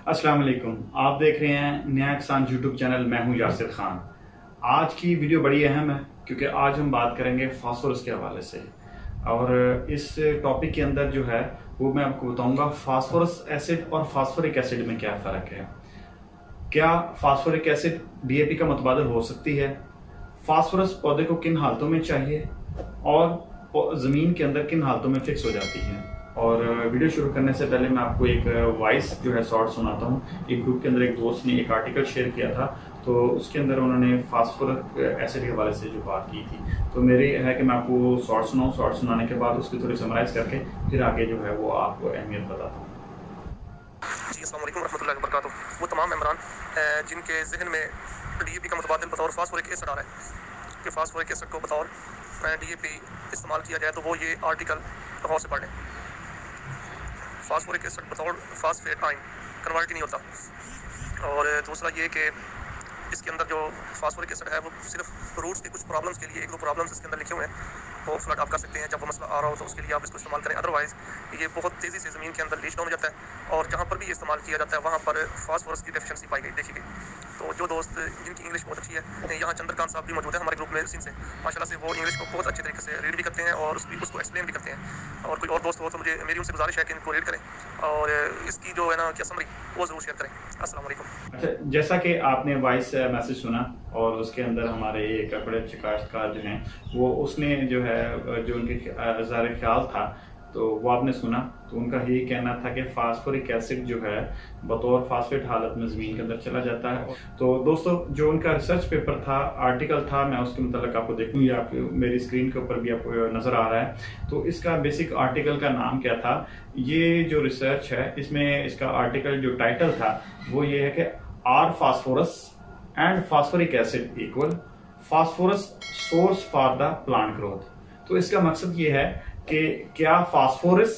अस्सलाम वालेकुम। आप देख रहे हैं नया किसान यूट्यूब चैनल। मैं हूं यासिर खान। आज की वीडियो बड़ी अहम है क्योंकि आज हम बात करेंगे फास्फोरस के हवाले से, और इस टॉपिक के अंदर जो है वो मैं आपको बताऊंगा फास्फोरस एसिड और फास्फोरिक एसिड में क्या फ़र्क है। क्या फास्फोरिक एसिड डीएपी का मुतबादल हो सकती है? फास्फोरस पौधे को किन हालतों में चाहिए और ज़मीन के अंदर किन हालतों में फिक्स हो जाती है। और वीडियो शुरू करने से पहले मैं आपको एक वॉइस जो है शॉर्ट सुनाता हूँ। एक ग्रुप के अंदर एक दोस्त ने एक आर्टिकल शेयर किया था, तो उसके अंदर उन्होंने फास्फोरिक एसिड के हवाले से जो बात की थी, तो मेरी है कि मैं आपको शॉर्ट सुनाऊँ। शॉर्ट सुनाने के बाद उसकी थोड़ी समराइज करके फिर आगे जो है वो आपको अहमियत बताता हूँ। जी अस्सलाम वालेकुम रहमतुल्लाहि व बरकातुहू। वो तमाम मेंबरान जिनके जहन में डीएपी का मुतबादिल बतौर फास्फोरिक एसिड आ रहा है कि फास्फोरिक एसिड को बतौर डीएपी इस्तेमाल किया जाए, तो वो ये आर्टिकल गौर से पढ़ लें। फास्फोरिक एसिड बतौर फास्फेट आयन कन्वर्ट ही नहीं होता। और दूसरा ये कि इसके अंदर जो फास्फोरिक एसिड है वो सिर्फ रूट्स की कुछ प्रॉब्लम्स के लिए एक दो प्रॉब्लम्स इसके अंदर लिखे हुए हैं, वो फ्लड आप कर सकते हैं। जब वो मसला आ रहा हो तो उसके लिए आप इसको इस्तेमाल करें। अदरवाइज ये बहुत तेज़ी से ज़मीन के अंदर लीच डाउन हो जाता है, और जहाँ पर भी ये इस्तेमाल किया जाता है वहाँ पर फास्फोरस की डेफिशिएंसी पाई गई, देखी गई। तो जो दोस्त जिनकी इंग्लिश बहुत अच्छी है, यहाँ चंद्रकांत साहब भी मौजूद है हमारे ग्रुप में सिंध से, माशाल्लाह से वो इंग्लिश को बहुत अच्छे तरीके से रीड भी करते हैं और उसको एक्सप्लेन भी करते हैं। और कोई और दोस्त हो तो मेरी उनसे गुजारिश है कि इनको रीड करें और इसकी जो है ना क्या समरी वो ज़रूर शेयर करें। अस्सलाम वालेकुम। अच्छा, जैसा कि आपने वॉइस मैसेज सुना और उसके अंदर हमारे एक बड़े अच्छे काश्तकार जो हैं वो उसने जो है जो उनके ज़ाहिर ख्याल था तो वो आपने सुना, तो उनका यही कहना था कि फास्फोरिक एसिड जो है बतौर फास्फेट हालत में ज़मीन के अंदर चला जाता है। तो दोस्तों, जो उनका रिसर्च पेपर था, आर्टिकल था, मैं उसके मतलब आपको देखूंगी, आप मेरी स्क्रीन के ऊपर भी आपको नज़र आ रहा है। तो इसका बेसिक आर्टिकल का नाम क्या था? ये जो रिसर्च है इसमें इसका आर्टिकल जो टाइटल था वो ये है कि R phosphorus and phosphoric acid equal phosphorus source for the plant growth. तो इसका मकसद ये है कि क्या फास्फोरस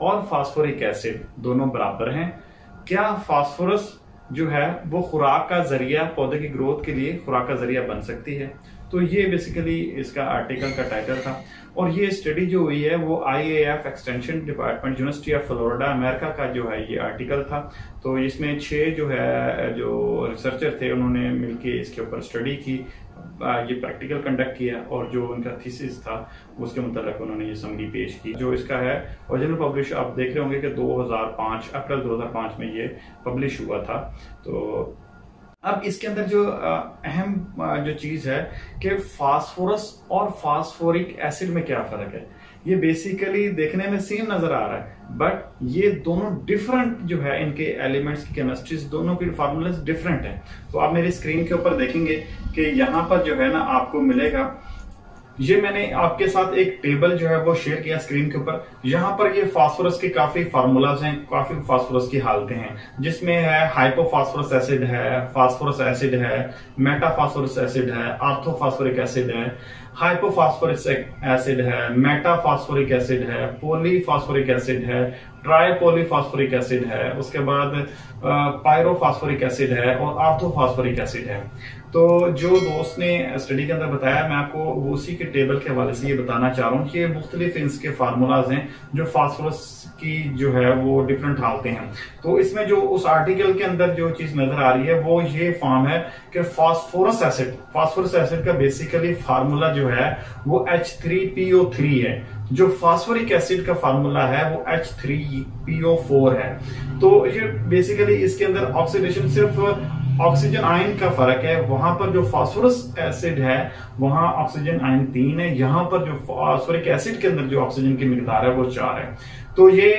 और फास्फोरिक एसिड दोनों बराबर हैं? क्या फास्फोरस जो है वो खुराक का जरिया, पौधे की ग्रोथ के लिए खुराक का जरिया बन सकती है? तो ये बेसिकली इसका आर्टिकल का टाइटल था। और ये स्टडी जो हुई है वो IAF extension department university of Florida America का जो है ये आर्टिकल था। तो इसमें 6 जो है जो रिसर्चर थे उन्होंने मिलके इसके ऊपर स्टडी की, ये प्रैक्टिकल कंडक्ट किया और जो उनका थीसिस था उसके मुताबिक उन्होंने ये समरी पेश की। जो इसका है ओरिजिनल पब्लिश आप देख रहे होंगे कि 2005 अप्रैल 2005 में ये पब्लिश हुआ था। तो अब इसके अंदर जो अहम जो चीज है कि फास्फोरस और फास्फोरिक एसिड में क्या फर्क है। ये बेसिकली देखने में सेम नजर आ रहा है, बट ये दोनों डिफरेंट जो है, इनके एलिमेंट्स की केमिस्ट्रीज दोनों के फार्मूलाज डिफरेंट हैं। तो आप मेरी स्क्रीन के ऊपर देखेंगे कि यहाँ पर जो है ना आपको मिलेगा, ये मैंने आपके साथ एक टेबल जो है वो शेयर किया स्क्रीन के ऊपर। यहाँ पर ये फास्फोरस के काफी फार्मूलाज हैं, काफी फास्फोरस की हालतें हैं, जिसमें है हाइपोफास्फोरस एसिड है, फास्फोरस एसिड है, मेटाफास्फोरस एसिड है, आर्थोफास्फोरिक एसिड है, हाइपोफास्फोरिक एसिड है, मेटाफास्फोरिक एसिड है, पॉलीफास्फोरिक एसिड है, ट्राइपोलीफास्फोरिक एसिड है, उसके बाद पायरोफास्फोरिक एसिड है और आर्थोफास्फोरिक एसिड है। तो जो दोस्त ने स्टडी के अंदर बताया, मैं आपको उसी के टेबल के हवाले से ये बताना चाह रहा हूँ कि ये मुख्तलिफ इसके फार्मूलाज हैं जो फास्फोरस की जो है वो डिफरेंट हालतें हैं। तो इसमें जो उस आर्टिकल के अंदर जो चीज नजर आ रही है वो ये फॉर्म है कि फास्फोरस एसिड का बेसिकली फार्मूला जो है वो H3PO3 है। जो फास्फोरिक एसिड का फार्मूला है वो H3PO4 है। तो ये बेसिकली इसके अंदर ऑक्सीडेशन सिर्फ ऑक्सीजन आयन का फर्क है। वहां पर जो फास्फोरस एसिड है वहां ऑक्सीजन आयन 3 है, यहाँ पर जो फास्फोरिक एसिड के अंदर जो ऑक्सीजन की मिकदार है वो 4 है। तो ये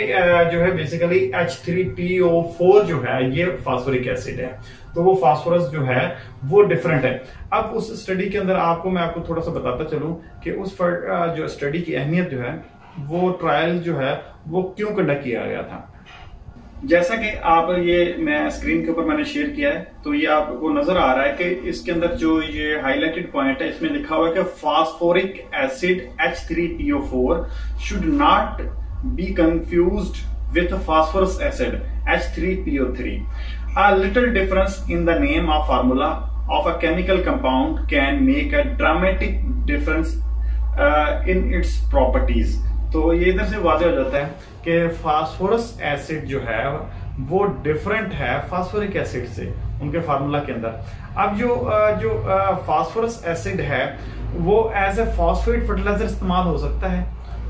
जो है बेसिकली H3PO4 जो है ये फास्फोरिक एसिड है। तो वो फास्फोरस जो है वो डिफरेंट है। अब उस स्टडी के अंदर मैं आपको थोड़ा सा बताता चलूं कि उस जो स्टडी की अहमियत जो है, वो ट्रायल जो है वो क्यों कंडक्ट किया गया था। जैसा कि आप ये मैं स्क्रीन के ऊपर मैंने शेयर किया है, तो ये आपको नजर आ रहा है कि इसके अंदर जो ये हाईलाइटेड पॉइंट है इसमें लिखा हुआ है कि phosphoric acid H3PO4 should not be confused with phosphorus acid H3PO3. A little difference in the name of formula of a chemical compound can make a dramatic difference in its properties. तो ये इधर से वाज़ेह हो जाता है कि phosphorus acid जो है वो डिफरेंट है फास्फोरिक एसिड से उनके फार्मूला के अंदर। अब जो फास्फोरस एसिड है वो एज ए फॉस्फेट फर्टिलाइजर इस्तेमाल हो सकता है।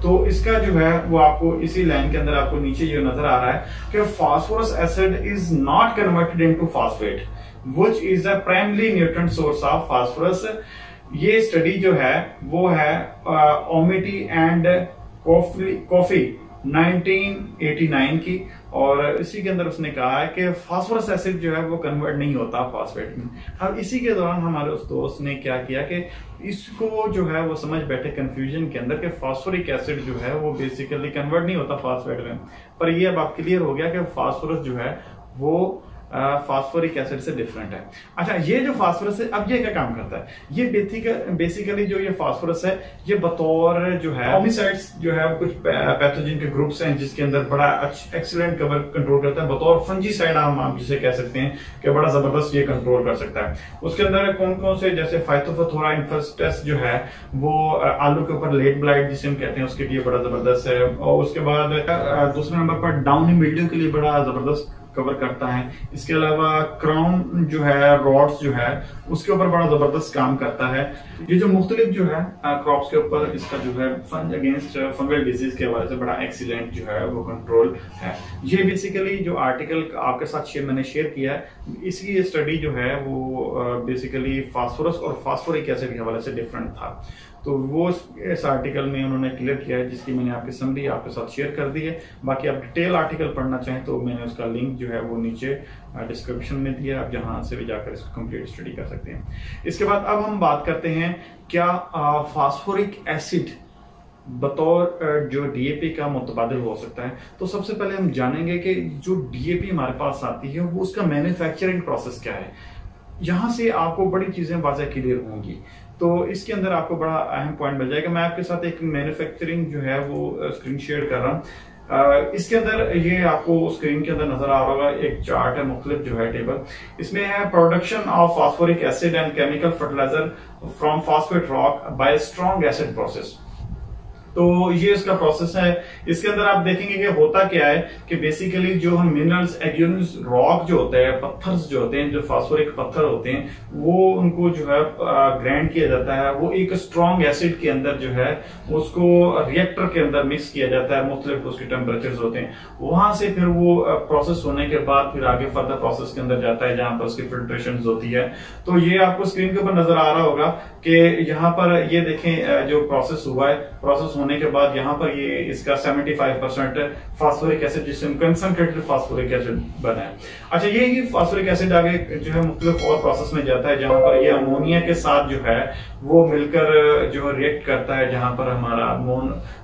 तो इसका जो है वो आपको इसी लाइन के अंदर आपको नीचे जो नजर आ रहा है कि phosphorus acid is not converted into phosphate which is a primary nutrient source of phosphorus. ये स्टडी जो है वो है ओमिटी एंड कॉफी 1989 की, और इसी के अंदर उसने कहा है कि फास्फोरस एसिड जो है वो कन्वर्ट नहीं होता फास्फेट में। अब इसी के दौरान हमारे उस दोस्त ने क्या किया कि इसको जो है वो समझ बैठे कंफ्यूजन के अंदर कि फास्फोरिक एसिड जो है वो बेसिकली कन्वर्ट नहीं होता फास्फेट में, पर ये अब आप क्लियर हो गया कि फास्फोरस जो है वो फास्फोरिक एसिड से डिफरेंट है। अच्छा, ये जो फास्फोरस है अब ये क्या काम करता है? ये बेसिकली जो ये फास्फोरस है ये बतौर जो है होमिसाइड्स जो है कुछ पैथोजन के ग्रुप्स हैं जिसके अंदर बड़ा एक्सीलेंट कवर कंट्रोल करता है। बतौर फंजीसाइड आप जिसे कह सकते हैं कि बड़ा जबरदस्त ये कंट्रोल कर सकता है। उसके अंदर कौन कौन से, जैसे फाइटोफथोरा इन्फेस्टस जो है वो आलू के ऊपर लेट ब्लाइट जिसे हम कहते हैं उसके लिए बड़ा जबरदस्त है। और उसके बाद दूसरे नंबर पर डाउनी मिल्ड्यू के लिए बड़ा जबरदस्त कवर करता है। इसके अलावा क्राउन जो है रॉड्स जो है उसके ऊपर बड़ा जबरदस्त काम करता है। ये जो मुख्तलिफ जो है क्रॉप्स के ऊपर इसका जो है अगेंस्ट फंगल डिजीज के हवाले से बड़ा एक्सीलेंट जो है वो कंट्रोल है। ये बेसिकली जो आर्टिकल आपके साथ मैंने शेयर किया है इसकी स्टडी जो है वो बेसिकली फास्फोरस और फास्फोरिक एसिड के हवाले से डिफरेंट था। तो वो इस आर्टिकल में उन्होंने क्लियर किया है जिसकी मैंने आपकी समरी आपके साथ शेयर कर दी है। बाकी आप डिटेल आर्टिकल पढ़ना चाहें तो मैंने उसका लिंक जो है वो नीचे डिस्क्रिप्शन में दिया, आप जहां से भी जाकर इसको कंप्लीट स्टडी कर सकते हैं। इसके बाद अब हम बात करते हैं क्या फास्फोरिक एसिड बतौर जो डीएपी का मुतबादिल हो सकता है। तो सबसे पहले हम जानेंगे कि जो डीएपी हमारे पास आती है वो उसका मैन्युफैक्चरिंग प्रोसेस क्या है। यहां से आपको बड़ी चीजें वाज़ेह क्लियर होंगी। तो इसके अंदर आपको बड़ा अहम पॉइंट मिल जाएगा। मैं आपके साथ एक मैन्युफैक्चरिंग जो है वो स्क्रीन शेयर कर रहा हूँ। इसके अंदर ये आपको स्क्रीन के अंदर नजर आ रहा होगा एक चार्ट है, मुख्तलिफ जो है टेबल। इसमें है production of phosphoric acid and chemical fertiliser from phosphate rock by strong acid process. तो ये इसका प्रोसेस है। इसके अंदर आप देखेंगे कि होता क्या है कि बेसिकली जो हम मिनरल्स एक्यूनियस रॉक जो होते हैं, पत्थर्स जो होते हैं, जो फास्फोरिक पत्थर होते हैं, वो उनको जो है ग्राइंड किया जाता है। वो एक स्ट्रॉन्ग एसिड के अंदर जो है उसको रिएक्टर के अंदर मिक्स किया जाता है। मुख्तलिफ उसके टेम्परेचर्स होते हैं। वहां से फिर वो प्रोसेस होने के बाद फिर आगे फर्दर प्रोसेस के अंदर जाता है जहां पर उसकी फिल्ट्रेशन होती है। तो ये आपको स्क्रीन के ऊपर नजर आ रहा होगा कि यहाँ पर ये देखें जो प्रोसेस हुआ है, प्रोसेस होने के बाद यहाँ पर ये इसका 75% फास्फोरिक एसिड जिससे कंसंट्रेटेड फास्फोरिक एसिड बना है। अच्छा, ये ही फास्फोरिक एसिड आगे जो है मुख्तलिफ और प्रोसेस में जाता है जहां पर ये अमोनिया के साथ जो है वो मिलकर जो रिएक्ट करता है, जहां पर हमारा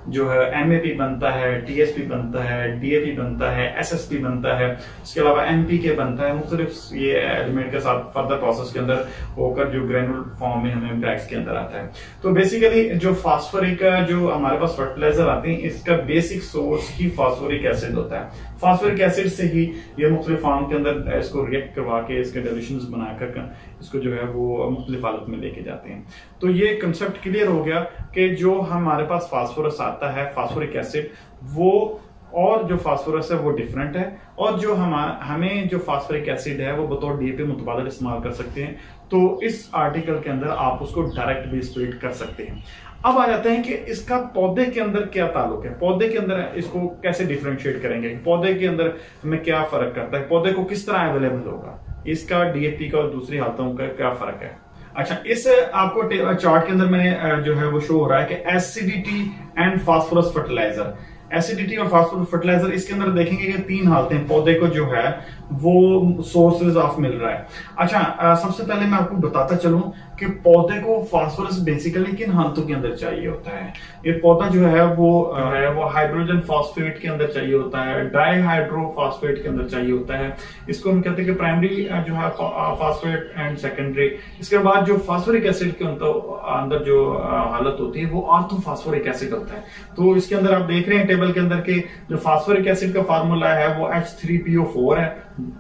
जो है एमएपी बनता है, टीएसपी बनता है, डीएपी बनता है, एसएसपी बनता है, इसके अलावा एनपीके बनता है। मुख्तलिफ ये एलिमेंट के साथ फर्दर प्रोसेस के अंदर होकर जो ग्रेनुल फॉर्म में हमें बैग्स के अंदर आता है। तो बेसिकली जो फास्फोरिक जो हमारे पास फर्टिलाइजर आते हैं इसका बेसिक सोर्स ही फास्फोरिक एसिड होता है। फास्फोरिक एसिड से ही ये मुख्तलिफ फॉर्म के अंदर इसको रिएक्ट करवा के इसके डिल्यूशंस बनाकर इसको जो है वो मुख्तलिफ हालत में लेके जाते हैं। तो ये कंसेप्ट क्लियर हो गया कि जो हमारे पास फास्फोरस आता है, फास्फोरिक एसिड, वो और जो फास्फोरस है वो डिफरेंट है, और जो हमें जो फास्फोरिक एसिड है वो बतौर डीएपी मुतबादिल इस्तेमाल कर सकते हैं। तो इस आर्टिकल के अंदर आप उसको डायरेक्ट भी स्प्लिट कर सकते हैं। अब आ जाते हैं कि इसका पौधे के अंदर क्या ताल्लुक है, पौधे के अंदर इसको कैसे डिफरेंशिएट करेंगे, पौधे के अंदर हमें क्या फर्क करता है, पौधे को किस तरह अवेलेबल होगा, इसका डीएपी का और दूसरी हालतों का क्या फर्क है। अच्छा, इस आपको चार्ट के अंदर मैंने जो है वो शो हो रहा है कि acidity and phosphorus fertiliser, acidity और फास्फोरस फर्टिलाइजर, इसके अंदर देखेंगे कि तीन हालतें पौधे को जो है वो सोर्सेज ऑफ मिल रहा है। अच्छा, सबसे पहले मैं आपको बताता चलूं कि पौधे को फास्फोरस बेसिकली किन हालतों के अंदर चाहिए होता है। ये पौधा जो है वो हाइड्रोजन फॉस्फेट के अंदर चाहिए होता है, डाईहाइड्रो फॉस्फेट के अंदर चाहिए होता है। इसको हम कहते हैं कि प्राइमरी जो है फॉस्फेट एंड सेकेंडरी। इसके बाद जो फास्फोरिक एसिड के अंदर जो हालत होती है वो ऑर्थोफॉस्फोरिक एसिड होता है। तो इसके अंदर आप देख रहे हैं टेबल के अंदर के जो फास्फोरिक एसिड का फार्मूला है वो H3PO4 है,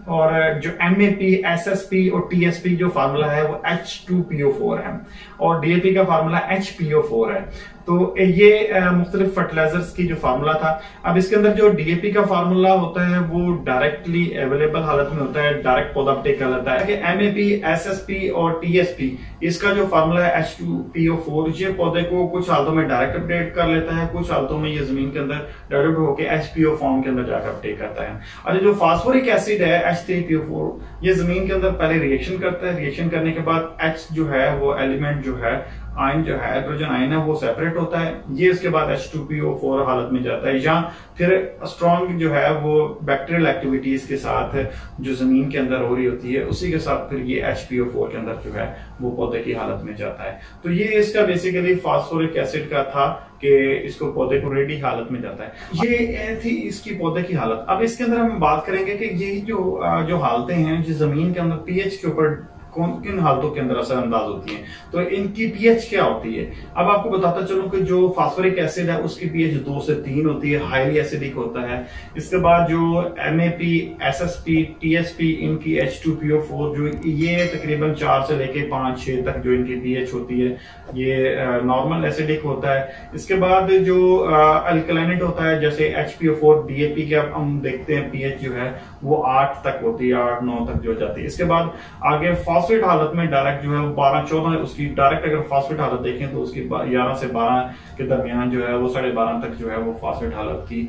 और जो MAP, SSP और TSP जो फार्मूला है वो H2PO4 है, और DAP का फार्मूला HPO4 है। तो ये मुख्तलिफ फर्टिलाइजर्स की जो फार्मूला था। अब इसके अंदर जो डीएपी का फार्मूला होता है वो डायरेक्टली अवेलेबल हालत में होता है, डायरेक्ट पौधा अपटेक कहलाता है कि एमएपी, एसएसपी और टीएसपी, इसका जो फार्मूला है H2PO4, ये पौधे को कुछ हालतों में डायरेक्ट अपडेट कर लेता है, कुछ हालतों में ये जमीन के अंदर डेवलप होकर HPO फॉर्म के अंदर जाकर अपडेट करता है। और जो फास्फोरिक एसिड है H3PO4, ये जमीन के अंदर पहले रिएक्शन करता है, रिएक्शन करने के बाद H जो है वो एलिमेंट जो है आयन जो है हाइड्रोजन आयन है वो सेपरेट होता है, ये इसके बाद H2PO4 हालत में जाता है, या फिर स्ट्रॉन्ग जो है वो बैक्टीरियल एक्टिविटीज के साथ जो जमीन के अंदर हो रही होती है उसी के साथ फिर ये HPO4 के अंदर जो है वो पौधे की हालत में जाता है। तो ये इसका बेसिकली फास्फोरिक एसिड का था कि इसको पौधे को रेडी हालत में जाता है। ये थी इसकी पौधे की हालत। अब इसके अंदर हम बात करेंगे कि ये जो हालतें हैं जो जमीन के अंदर पीएच के ऊपर किन हालतों के अंदर असरअंदाज होती हैं, तो इनकी पीएच क्या होती है। अब आपको बताता चलूं कि जो फास्फोरिक एसिड है उसकी पीएच 2 से 3 होती है, हाईली एसिडिक होता है। इसके बाद जो एमएपी, एसएसपी, टीएसपी, इनकी H2PO4 जो ये तकरीबन 4 से लेके 5-6 तक जो इनकी पीएच होती है ये नॉर्मल एसिडिक होता है। इसके बाद जो अल्कलाइनेट होता है जैसे HPO4, डीएपी के अब हम देखते हैं पीएच जो है वो 8 तक होती है, 8-9 तक जो जाती है। इसके बाद आगे फास्फेट हालत में डायरेक्ट जो है वो 12-14, उसकी डायरेक्ट अगर फास्फेट हालत देखें तो उसकी 11 से 12 के दरमियान जो है वो 12.5 तक जो है वो फास्फेट हालत की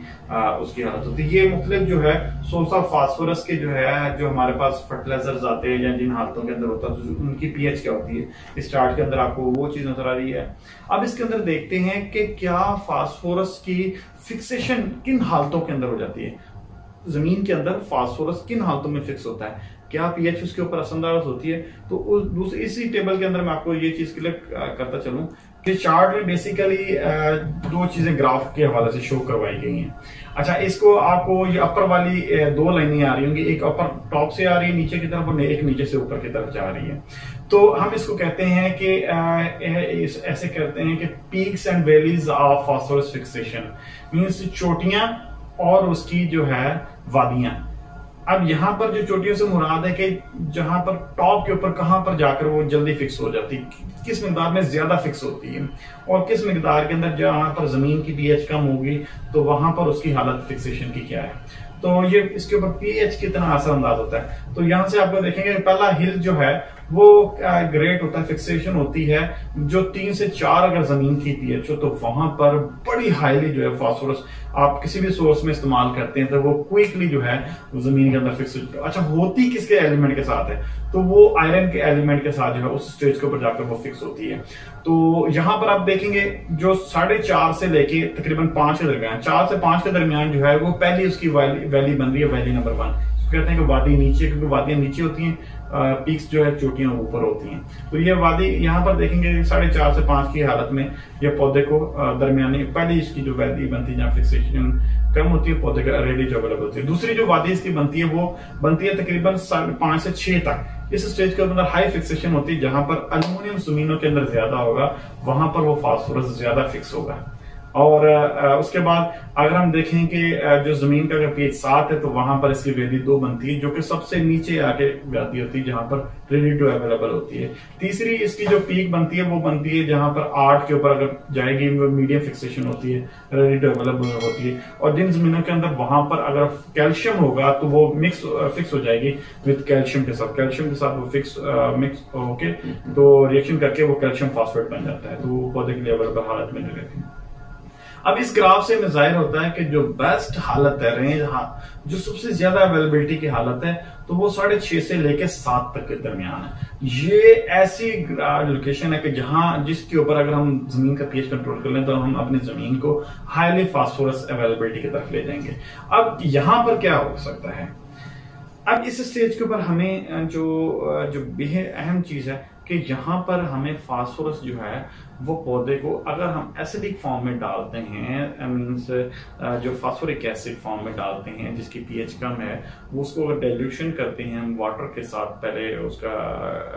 उसकी हालत होती है। ये मुख्तलिफ जो है सोर्स ऑफ फास्फोरस के जो है जो हमारे पास फर्टिलाइजर्स आते हैं या जिन हालतों के अंदर होता है तो उनकी पीएच क्या होती है, स्टार्ट के अंदर आपको वो चीज नजर आ रही है। अब इसके अंदर देखते हैं कि क्या फास्फोरस की फिक्सेशन किन हालतों के अंदर हो जाती है, जमीन के अंदर फास्फोरस किन हालतों में फिक्स होता है, क्या पीएच उसके ऊपर असरअंदाज होती है। तो उस दूसरी इसी टेबल के अंदर मैं आपको ये चीज क्लियर करता चलूं कि चार्ट में बेसिकली 2 चीजें ग्राफ के हवाले से शो करवाई गई हैं। अच्छा, इसको आपको ये अपर वाली 2 लाइनें आ रही होंगी, एक अपर टॉप से आ रही है नीचे की तरफ और एक नीचे से ऊपर की तरफ जा रही है। तो हम इसको कहते हैं कि ऐसे कहते हैं कि peaks and valleys of phosphorus fixation, means चोटियां और उसकी जो है वादियां। अब यहाँ पर जो चोटियों से मुराद है कि जहां पर टॉप के ऊपर कहां पर जाकर वो जल्दी फिक्स हो जाती है, किस मिकदार में ज्यादा फिक्स होती है और किस मिकदार के अंदर जहां पर जमीन की पीएच कम होगी तो वहां पर उसकी हालत फिक्सेशन की क्या है। तो ये इसके ऊपर पीएच कितना असरअंदाज होता है। तो यहां से आपको देखेंगे पहला हिल जो है वो ग्रेट होता है, फिक्सेशन होती है जो 3 से 4 अगर जमीन की पीएच हो तो वहां पर बड़ी हाईली जो है फास्फोरस आप किसी भी सोर्स में इस्तेमाल करते हैं तो वो क्विकली जो है वो जमीन के अंदर फिक्स। अच्छा, होती किसके एलिमेंट के साथ है, तो वो आयरन के एलिमेंट के साथ जो है उस स्टेज के ऊपर जाकर वो फिक्स होती है। तो यहां पर आप देखेंगे जो 4.5 से लेके तकरीबन 5 के दरमियान, 4 से 5 के दरमियान जो है वो पहली उसकी वैली बन रही है, वैली नंबर 1। कहते हैं कि वादी नीचे, क्योंकि वादियां नीचे होती हैं, पीक्स जो है चोटियां ऊपर होती हैं। तो ये वादी यहाँ पर देखेंगे 4.5 से 5 की हालत में ये पौधे को दरमियानी पहली इसकी जो वैली बनती है जहाँ फिक्सेशन कम होती है पौधे का रेडी जो अवेलेबल होती है। दूसरी जो वादी इसकी बनती है वो बनती है तकरीबन 5 से 6 तक। इस स्टेज के अंदर हाई फिक्सेशन होती है जहां पर अल्युमिनियम जमीनों के अंदर ज्यादा होगा, वहां पर वो फास्फोरस ज्यादा फिक्स होगा। और उसके बाद अगर हम देखें कि जो जमीन का अगर पीएच 7 है तो वहां पर इसकी वैल्यू 2 बनती है जो कि सबसे नीचे आके जाती होती है जहां पर रेडी टू अवेलेबल होती है। तीसरी इसकी जो पीक बनती है वो बनती है जहां पर 8 के ऊपर अगर जाएगी वो मीडियम फिक्सेशन होती है, रेडी टू अवेलेबल होती है। और जिन जमीनों के अंदर वहां पर अगर कैल्शियम होगा तो वो फिक्स हो जाएगी विद कैल्शियम के साथ, कैल्शियम के साथ वो मिक्स होके तो रिएक्शन करके वो कैल्शियम फास्फेट बन जाता है, तो वो पौधे के लिए अवेलेबल हालत में रहती है। अब इस ग्राफ से जाहिर होता है कि जो बेस्ट हालत है, रेंज जो सबसे ज्यादा अवेलेबिलिटी की हालत है तो वो 6.5 से लेके 7 तक के दरमियान है। ये ऐसी लोकेशन है कि जहां जिसके ऊपर अगर हम जमीन का पीएच कंट्रोल कर लें तो हम अपनी जमीन को हाईली फास्फोरस अवेलेबिलिटी की तरफ ले जाएंगे। अब यहां पर क्या हो सकता है, अब इस स्टेज के ऊपर हमें जो बेहद अहम चीज है कि यहाँ पर हमें फास्फोरस जो है वो पौधे को अगर हम एसिडिक फॉर्म में डालते हैं, मींस जो फास्फोरिक एसिड फॉर्म में डालते हैं जिसकी पीएच कम है, वो उसको अगर डाइल्यूशन करते हैं हम वाटर के साथ, पहले उसका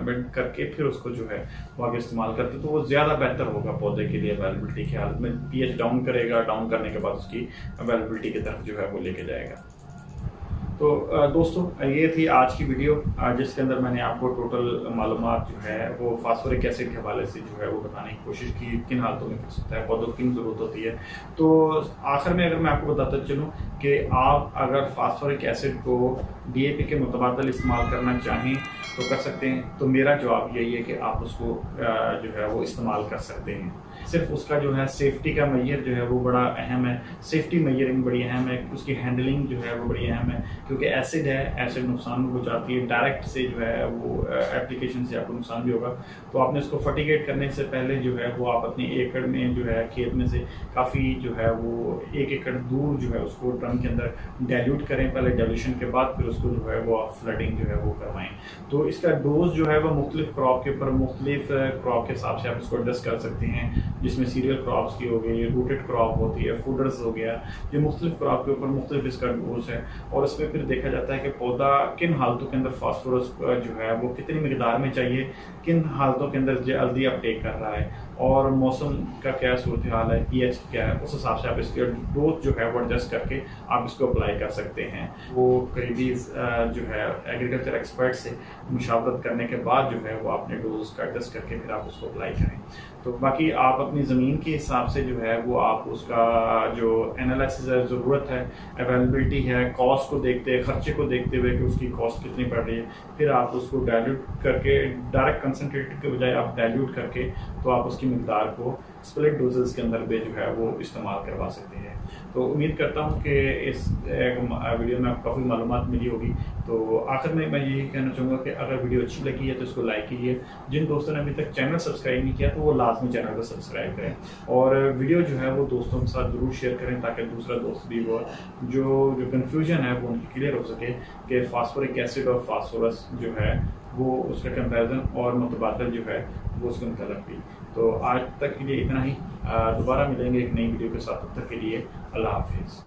एमिट करके फिर उसको जो है वो आगे इस्तेमाल करते हैं तो वो ज्यादा बेहतर होगा पौधे के लिए अवेलेबिलिटी की हालत में। पीएच डाउन करेगा, डाउन करने के बाद उसकी अवेलेबिलिटी की तरफ जो है वो लेके जाएगा। तो दोस्तों ये थी आज की वीडियो जिसके अंदर मैंने आपको टोटल मालूमात जो है वो फास्फोरिक एसिड के हवाले से जो है वो बताने की कोशिश की, किन हालतों में हो सकता है, पौधों की ज़रूरत होती है। तो आखिर में अगर मैं आपको बताता चलूँ कि आप अगर फास्फोरिक एसिड को DAP के मुतबादल इस्तेमाल करना चाहें तो कर सकते हैं। तो मेरा जवाब यही है कि आप उसको जो है वो इस्तेमाल कर सकते हैं। सिर्फ उसका जो है सेफ्टी का मैयर जो है वो बड़ा अहम है, सेफ्टी मैयरिंग बड़ी अहम है, उसकी हैंडलिंग जो है वो बड़ी अहम है, क्योंकि एसिड है, एसिड नुकसान को पहुंचाती है, डायरेक्ट से जो है वो एप्लीकेशन से आपको नुकसान भी होगा। तो आपने उसको फर्टिगेट करने से पहले जो है वो आप अपनी एकड़ में जो है खेत में से काफ़ी जो है वो 1 एकड़ दूर जो है उसको ड्रम के अंदर डाइल्यूट करें, पहले डाइल्यूशन के बाद फिर उसको जो है वो आप फ्लडिंग जो है वो करवाएं। तो इसका डोज जो है वो मुख्तलिफ क्रॉप के ऊपर मुख्तलिफ क्रॉप के हिसाब से आप इसको एडजस्ट कर सकते हैं, जिसमें सीरियल क्रॉप्स की हो गई, रूटेड क्रॉप होती है, फूडर्स हो गया, ये मुख्तलिफ क्रॉप के ऊपर मुख्तलिफ इसका डोज है। और इसमें फिर देखा जाता है कि पौधा किन हालतों के अंदर फास्फोरस जो है वो कितनी मिकदार में चाहिए, किन हालतों के अंदर जल्दी अपटेक कर रहा है, और मौसम का क्या सूरत हाल है, pH क्या है, उस हिसाब से आप इसके डोज जो है वो एडजस्ट करके आप इसको अप्लाई कर सकते हैं। वो करीबी जो है एग्रीकल्चर एक्सपर्ट से मुशावरत करने के बाद जो है वो अपने डोज का एडजस्ट करके फिर आप उसको अप्लाई करें। तो बाकी आप अपनी ज़मीन के हिसाब से जो है वो आप उसका जो एनालिसिस है, ज़रूरत है, अवेलेबिलिटी है, कॉस्ट को देखते हैं, खर्चे को देखते हुए कि उसकी कॉस्ट कितनी पड़ रही है, फिर आप उसको डाइल्यूट करके, डायरेक्ट कंसनट्रेटेड के बजाय आप डाइल्यूट करके तो आप उसकी मिकदार को स्प्लिट डोजेस के अंदर भी जो है वो इस्तेमाल करवा सकते हैं। तो उम्मीद करता हूँ कि इस वीडियो में आपको काफ़ी मालूमात मिली होगी। तो आखिर में मैं यही कहना चाहूँगा कि अगर वीडियो अच्छी लगी है तो इसको लाइक कीजिए। जिन दोस्तों ने अभी तक चैनल सब्सक्राइब नहीं किया तो वो लाजमी चैनल को सब्सक्राइब करें, और वीडियो जो है वो दोस्तों के साथ ज़रूर शेयर करें ताकि दूसरा दोस्त भी वो जो कन्फ्यूजन है वो उनकी क्लियर हो सके कि फास्फोरिक एसिड और फास्फोरस जो है वो उसका कंपैरिजन और मुतबादल जो है वो उसके मुताबिक भी। तो आज तक के लिए इतना ही, दोबारा मिलेंगे एक नई वीडियो के साथ, तब तक के लिए अल्लाह हाफिज़।